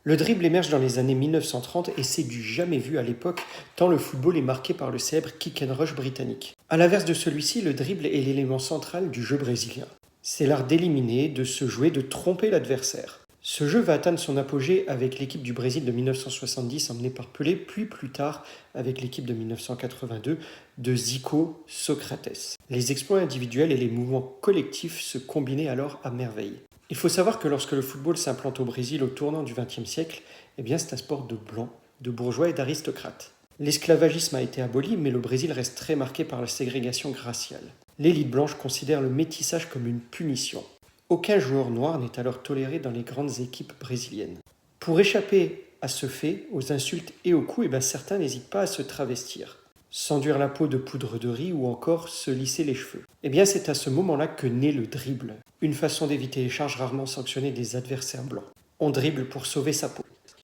Le dribble émerge dans les années 1930 et c'est du jamais vu à l'époque, tant le football est marqué par le célèbre kick and rush britannique. A l'inverse de celui-ci, le dribble est l'élément central du jeu brésilien. C'est l'art d'éliminer, de se jouer, de tromper l'adversaire. Ce jeu va atteindre son apogée avec l'équipe du Brésil de 1970 emmenée par Pelé, puis plus tard avec l'équipe de 1982 de Zico, Socrates. Les exploits individuels et les mouvements collectifs se combinaient alors à merveille. Il faut savoir que lorsque le football s'implante au Brésil au tournant du XXe siècle, c'est un sport de blancs, de bourgeois et d'aristocrates. L'esclavagisme a été aboli, mais le Brésil reste très marqué par la ségrégation raciale. L'élite blanche considère le métissage comme une punition. Aucun joueur noir n'est alors toléré dans les grandes équipes brésiliennes. Pour échapper à ce fait, aux insultes et aux coups, certains n'hésitent pas à se travestir, s'enduire la peau de poudre de riz ou encore se lisser les cheveux. C'est à ce moment-là que naît le dribble, une façon d'éviter les charges rarement sanctionnées des adversaires blancs. On dribble pour sauver sa peau.